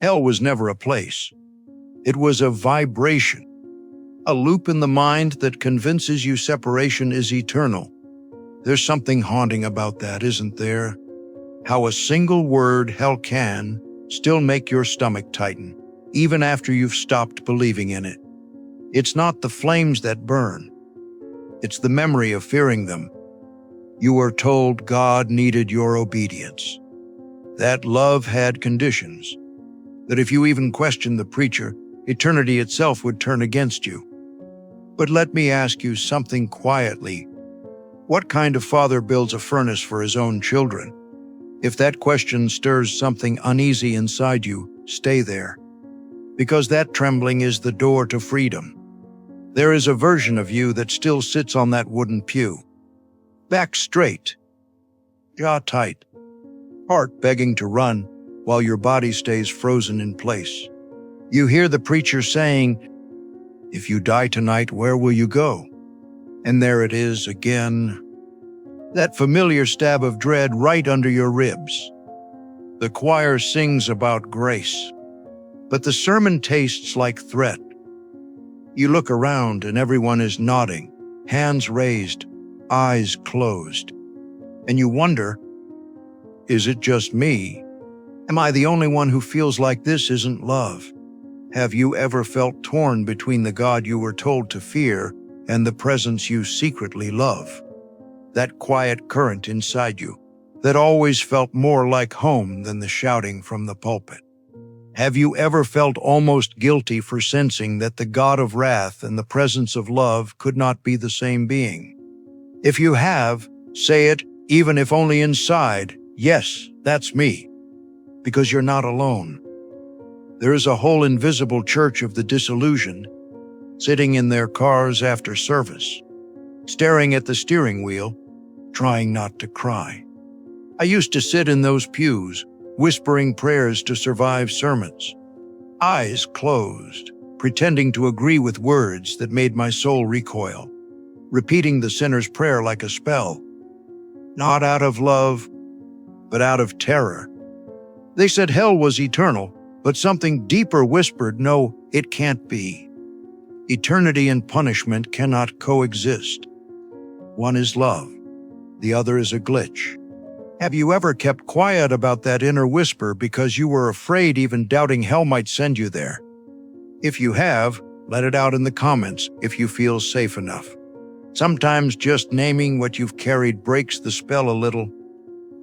Hell was never a place. It was a vibration, a loop in the mind that convinces you separation is eternal. There's something haunting about that, isn't there? How a single word, hell, can still make your stomach tighten, even after you've stopped believing in it. It's not the flames that burn. It's the memory of fearing them. You were told God needed your obedience, that love had conditions, that if you even questioned the preacher, eternity itself would turn against you. But let me ask you something quietly. What kind of father builds a furnace for his own children? If that question stirs something uneasy inside you, stay there, because that trembling is the door to freedom. There is a version of you that still sits on that wooden pew, back straight, jaw tight, heart begging to run while your body stays frozen in place. You hear the preacher saying, "If you die tonight, where will you go?" And there it is again, that familiar stab of dread right under your ribs. The choir sings about grace, but the sermon tastes like threat. You look around and everyone is nodding, hands raised, eyes closed. And you wonder, is it just me? Am I the only one who feels like this isn't love? Have you ever felt torn between the God you were told to fear and the presence you secretly love? That quiet current inside you that always felt more like home than the shouting from the pulpit. Have you ever felt almost guilty for sensing that the God of wrath and the presence of love could not be the same being? If you have, say it, even if only inside, "Yes, that's me," because you're not alone. There is a whole invisible church of the disillusioned, sitting in their cars after service, staring at the steering wheel, trying not to cry. I used to sit in those pews, whispering prayers to survive sermons, eyes closed, pretending to agree with words that made my soul recoil, repeating the sinner's prayer like a spell, not out of love, but out of terror. They said hell was eternal, but something deeper whispered, no, it can't be. Eternity and punishment cannot coexist. One is love, the other is a glitch. Have you ever kept quiet about that inner whisper because you were afraid even doubting hell might send you there? If you have, let it out in the comments if you feel safe enough. Sometimes just naming what you've carried breaks the spell a little.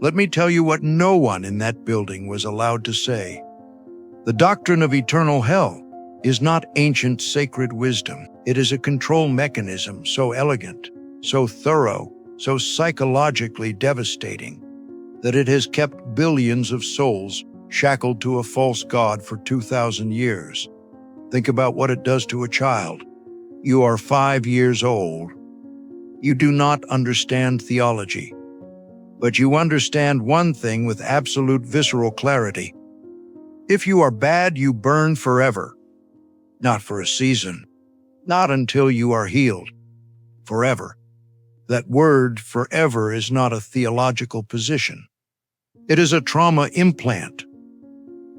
Let me tell you what no one in that building was allowed to say. The doctrine of eternal hell is not ancient sacred wisdom. It is a control mechanism so elegant, so thorough, so psychologically devastating, that it has kept billions of souls shackled to a false god for 2,000 years. Think about what it does to a child. You are 5 years old. You do not understand theology, but you understand one thing with absolute visceral clarity. If you are bad, you burn forever. Not for a season. Not until you are healed. Forever. That word forever is not a theological position. It is a trauma implant.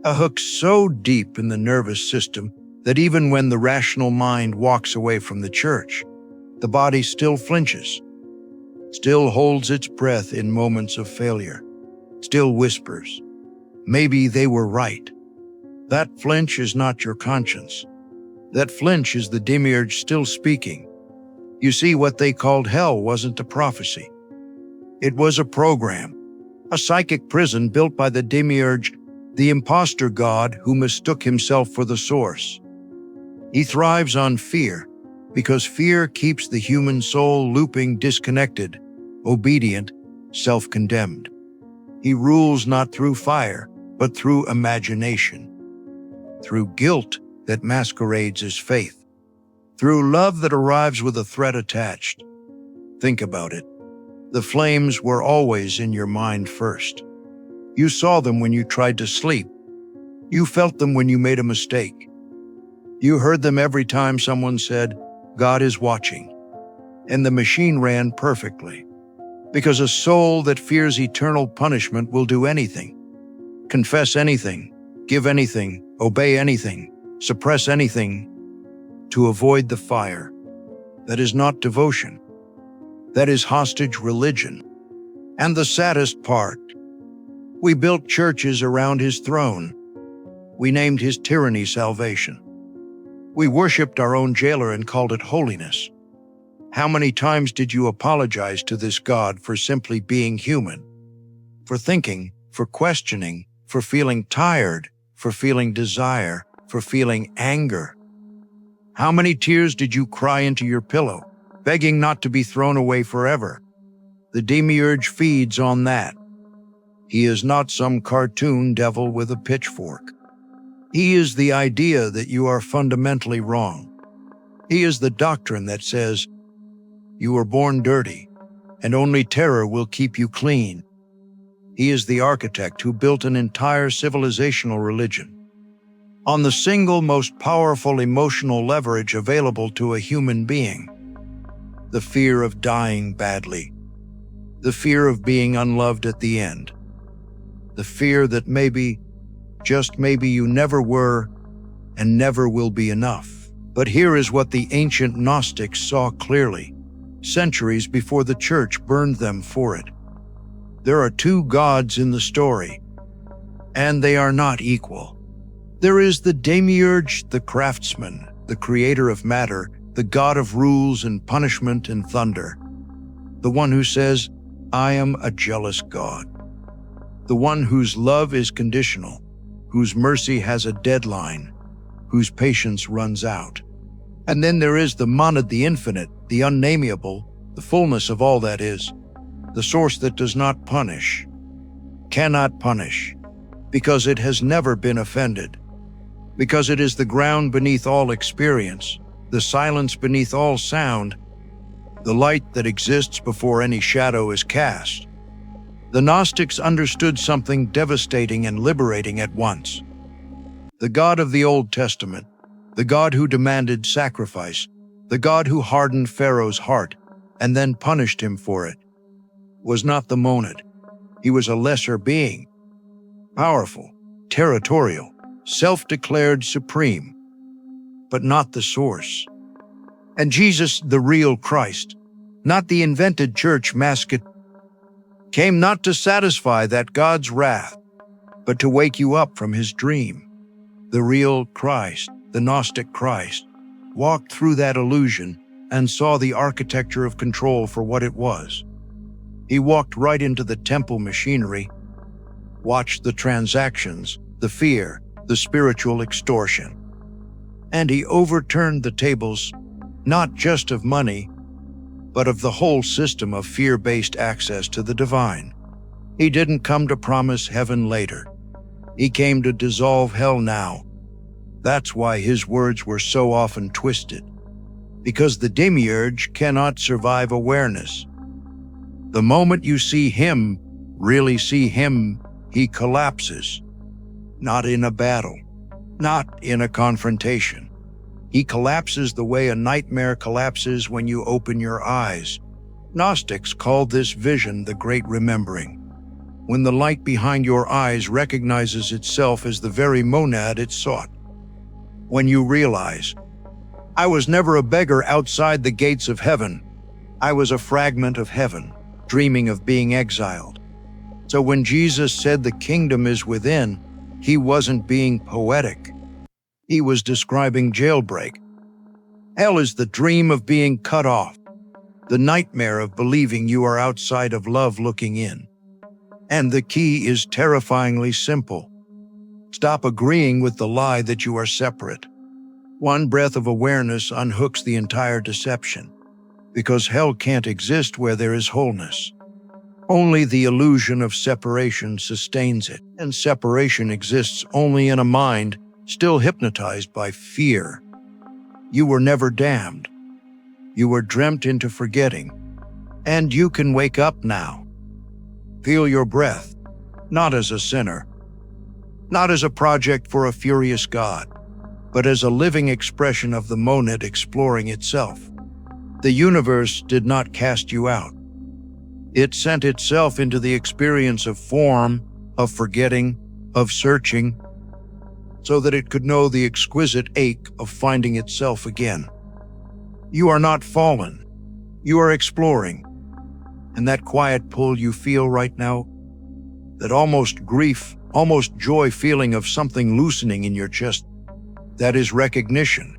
A hook so deep in the nervous system that even when the rational mind walks away from the church, the body still flinches, still holds its breath in moments of failure, still whispers, maybe they were right. That flinch is not your conscience. That flinch is the Demiurge still speaking. You see, what they called hell wasn't a prophecy. It was a program, a psychic prison built by the Demiurge, the imposter god who mistook himself for the source. He thrives on fear, because fear keeps the human soul looping, disconnected, obedient, self-condemned. He rules not through fire, but through imagination, through guilt that masquerades as faith, through love that arrives with a threat attached. Think about it. The flames were always in your mind first. You saw them when you tried to sleep. You felt them when you made a mistake. You heard them every time someone said, "God is watching." And the machine ran perfectly. Because a soul that fears eternal punishment will do anything, confess anything, give anything, obey anything, suppress anything to avoid the fire. That is not devotion. That is hostage religion. And the saddest part, we built churches around his throne. We named his tyranny salvation. We worshipped our own jailer and called it holiness. How many times did you apologize to this God for simply being human? For thinking, for questioning, for feeling tired, for feeling desire, for feeling anger? How many tears did you cry into your pillow, begging not to be thrown away forever? The Demiurge feeds on that. He is not some cartoon devil with a pitchfork. He is the idea that you are fundamentally wrong. He is the doctrine that says, you were born dirty, and only terror will keep you clean. He is the architect who built an entire civilizational religion on the single most powerful emotional leverage available to a human being: the fear of dying badly, the fear of being unloved at the end, the fear that maybe, just maybe, you never were and never will be enough. But here is what the ancient Gnostics saw clearly, centuries before the church burned them for it. There are two gods in the story, and they are not equal. There is the Demiurge, the craftsman, the creator of matter, the god of rules and punishment and thunder. The one who says, I am a jealous God. The one whose love is conditional, whose mercy has a deadline, whose patience runs out. And then there is the monad, the infinite, the unnamable, the fullness of all that is, the source that does not punish, cannot punish, because it has never been offended, because it is the ground beneath all experience, the silence beneath all sound, the light that exists before any shadow is cast. The Gnostics understood something devastating and liberating at once. The God of the Old Testament, the God who demanded sacrifice, the God who hardened Pharaoh's heart and then punished him for it, was not the monad. He was a lesser being, powerful, territorial, self-declared supreme, but not the source. And Jesus, the real Christ, not the invented church mascot, came not to satisfy that God's wrath, but to wake you up from his dream. The real Christ, the Gnostic Christ, walked through that illusion and saw the architecture of control for what it was. He walked right into the temple machinery, watched the transactions, the fear, the spiritual extortion. And he overturned the tables, not just of money, but of the whole system of fear-based access to the divine. He didn't come to promise heaven later. He came to dissolve hell now. That's why his words were so often twisted, because the Demiurge cannot survive awareness. The moment you see him, really see him, he collapses. Not in a battle, not in a confrontation. He collapses the way a nightmare collapses when you open your eyes. Gnostics called this vision the Great Remembering, when the light behind your eyes recognizes itself as the very monad it sought. When you realize, I was never a beggar outside the gates of heaven. I was a fragment of heaven, dreaming of being exiled. So when Jesus said the kingdom is within, he wasn't being poetic. He was describing jailbreak. Hell is the dream of being cut off, the nightmare of believing you are outside of love looking in. And the key is terrifyingly simple. Stop agreeing with the lie that you are separate. One breath of awareness unhooks the entire deception, because hell can't exist where there is wholeness. Only the illusion of separation sustains it, and separation exists only in a mind still hypnotized by fear. You were never damned. You were dreamt into forgetting, and you can wake up now. Feel your breath, not as a sinner, not as a project for a furious God, but as a living expression of the monad exploring itself. The universe did not cast you out. It sent itself into the experience of form, of forgetting, of searching. so that it could know the exquisite ache of finding itself again. You are not fallen. You are exploring. And that quiet pull you feel right now, that almost grief, almost joy feeling of something loosening in your chest, that is recognition.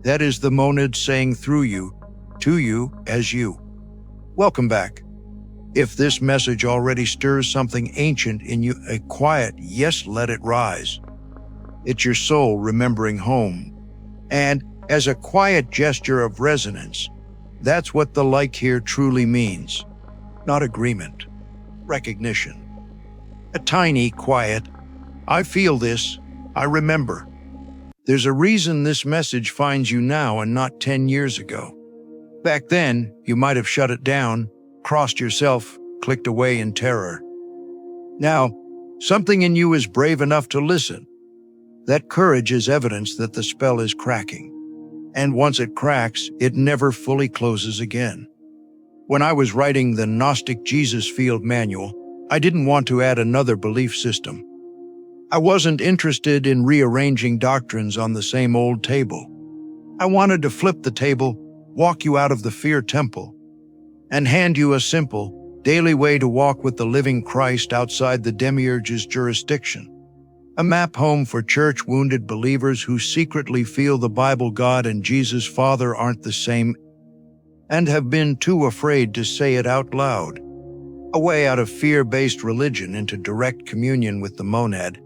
That is the monad saying through you, to you, as you. Welcome back. If this message already stirs something ancient in you, a quiet, yes, let it rise. It's your soul remembering home. And as a quiet gesture of resonance, that's what the like here truly means. Not agreement, recognition. A tiny, quiet, I feel this, I remember. There's a reason this message finds you now and not 10 years ago. Back then, you might have shut it down, crossed yourself, clicked away in terror. Now, something in you is brave enough to listen. That courage is evidence that the spell is cracking. And once it cracks, it never fully closes again. When I was writing the Gnostic Jesus Field Manual, I didn't want to add another belief system. I wasn't interested in rearranging doctrines on the same old table. I wanted to flip the table, walk you out of the fear temple, and hand you a simple, daily way to walk with the living Christ outside the Demiurge's jurisdiction. A map home for church-wounded believers who secretly feel the Bible God and Jesus Father aren't the same and have been too afraid to say it out loud. A way out of fear-based religion into direct communion with the monad.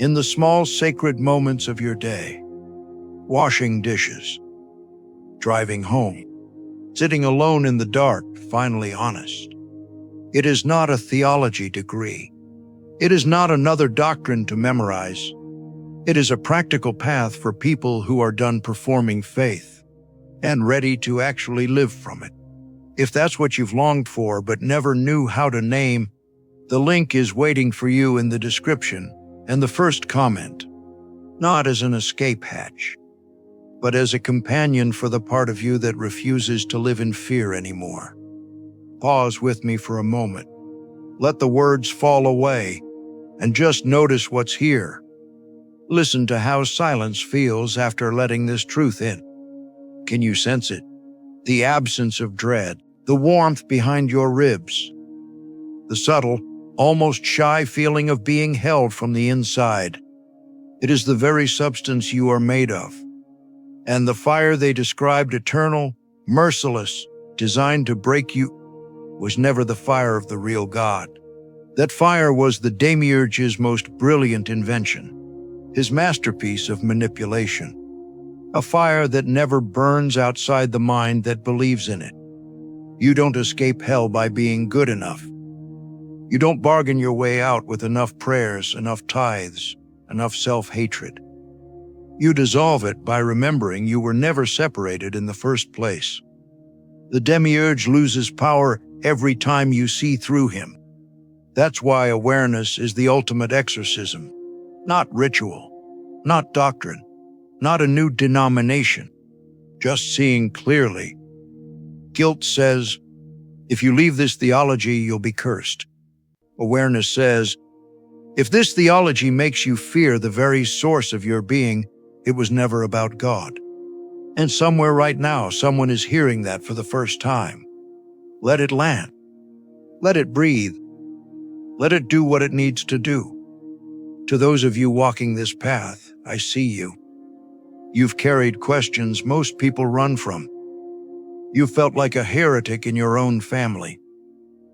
In the small sacred moments of your day. Washing dishes. Driving home. Sitting alone in the dark, finally honest. It is not a theology degree. It is not another doctrine to memorize. It is a practical path for people who are done performing faith and ready to actually live from it. If that's what you've longed for but never knew how to name, the link is waiting for you in the description and the first comment. Not as an escape hatch, but as a companion for the part of you that refuses to live in fear anymore. Pause with me for a moment. Let the words fall away and just notice what's here. Listen to how silence feels after letting this truth in. Can you sense it? The absence of dread, the warmth behind your ribs, the subtle, almost shy feeling of being held from the inside. It is the very substance you are made of. And the fire they described eternal, merciless, designed to break you, was never the fire of the real God. That fire was the Demiurge's most brilliant invention, his masterpiece of manipulation. A fire that never burns outside the mind that believes in it. You don't escape hell by being good enough. You don't bargain your way out with enough prayers, enough tithes, enough self-hatred. You dissolve it by remembering you were never separated in the first place. The Demiurge loses power every time you see through him. That's why awareness is the ultimate exorcism. Not ritual, not doctrine, not a new denomination, just seeing clearly. Guilt says, if you leave this theology, you'll be cursed. Awareness says, if this theology makes you fear the very source of your being, it was never about God. And somewhere right now, someone is hearing that for the first time. Let it land. Let it breathe. Let it do what it needs to do. To those of you walking this path, I see you. You've carried questions most people run from. You felt like a heretic in your own family.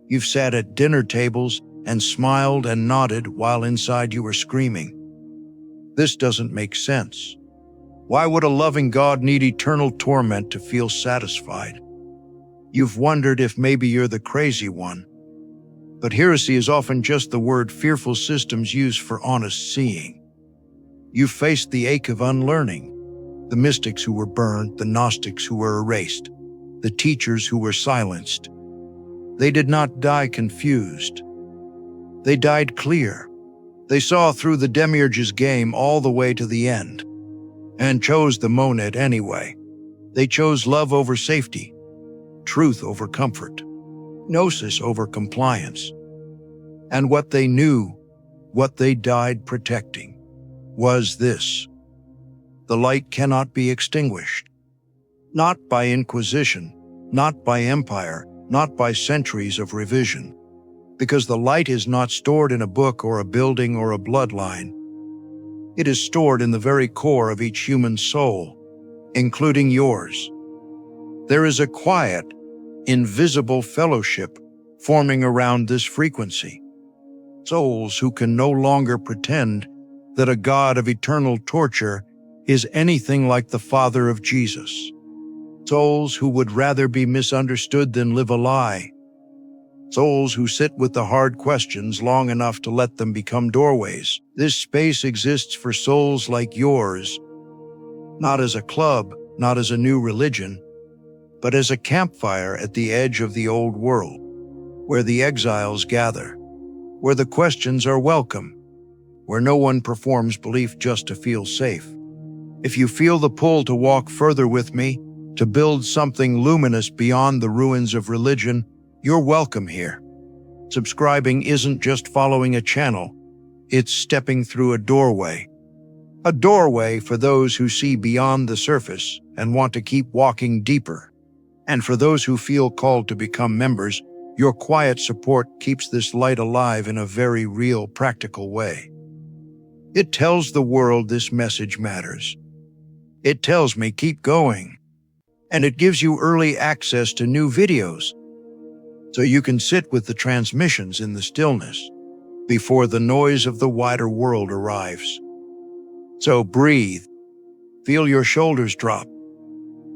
You've sat at dinner tables and smiled and nodded while inside you were screaming. This doesn't make sense. Why would a loving God need eternal torment to feel satisfied? You've wondered if maybe you're the crazy one. But heresy is often just the word fearful systems use for honest seeing. You faced the ache of unlearning, the mystics who were burned, the Gnostics who were erased, the teachers who were silenced. They did not die confused. They died clear. They saw through the Demiurge's game all the way to the end, and chose the monad anyway. They chose love over safety, truth over comfort, gnosis over compliance. And what they knew, what they died protecting. was this: the light cannot be extinguished. Not by inquisition, not by empire, not by centuries of revision. Because the light is not stored in a book or a building or a bloodline. It is stored in the very core of each human soul, including yours. There is a quiet, invisible fellowship forming around this frequency. Souls who can no longer pretend that a God of eternal torture is anything like the Father of Jesus. Souls who would rather be misunderstood than live a lie. Souls who sit with the hard questions long enough to let them become doorways. This space exists for souls like yours, not as a club, not as a new religion, but as a campfire at the edge of the old world, where the exiles gather, where the questions are welcome, where no one performs belief just to feel safe. If you feel the pull to walk further with me, to build something luminous beyond the ruins of religion, you're welcome here. Subscribing isn't just following a channel, it's stepping through a doorway. A doorway for those who see beyond the surface and want to keep walking deeper. And for those who feel called to become members, your quiet support keeps this light alive in a very real, practical way. It tells the world this message matters. It tells me keep going. And it gives you early access to new videos, so you can sit with the transmissions in the stillness before the noise of the wider world arrives. So breathe. Feel your shoulders drop.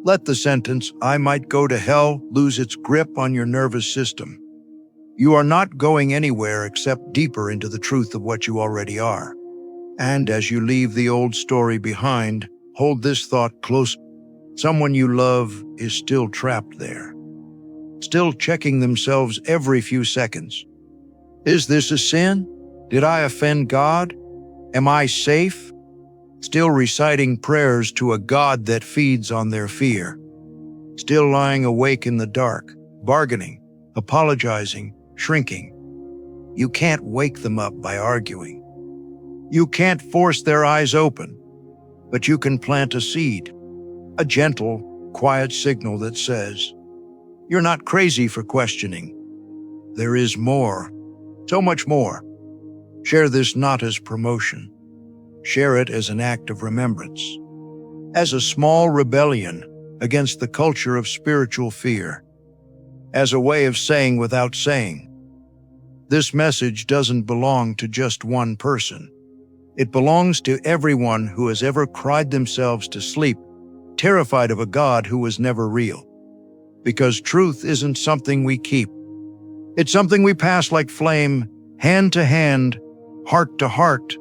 Let the sentence, "I might go to hell," lose its grip on your nervous system. You are not going anywhere except deeper into the truth of what you already are. And as you leave the old story behind, hold this thought close. Someone you love is still trapped there, still checking themselves every few seconds. Is this a sin? Did I offend God? Am I safe? Still reciting prayers to a God that feeds on their fear. Still lying awake in the dark, bargaining, apologizing, shrinking. You can't wake them up by arguing. You can't force their eyes open, but you can plant a seed, a gentle, quiet signal that says, "You're not crazy for questioning. There is more, so much more." Share this not as promotion. Share it as an act of remembrance, as a small rebellion against the culture of spiritual fear, as a way of saying without saying. This message doesn't belong to just one person. It belongs to everyone who has ever cried themselves to sleep, terrified of a God who was never real. Because truth isn't something we keep. It's something we pass like flame, hand to hand, heart to heart,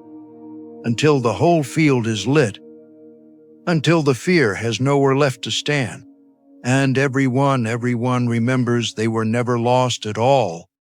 until the whole field is lit, until the fear has nowhere left to stand, and everyone remembers they were never lost at all.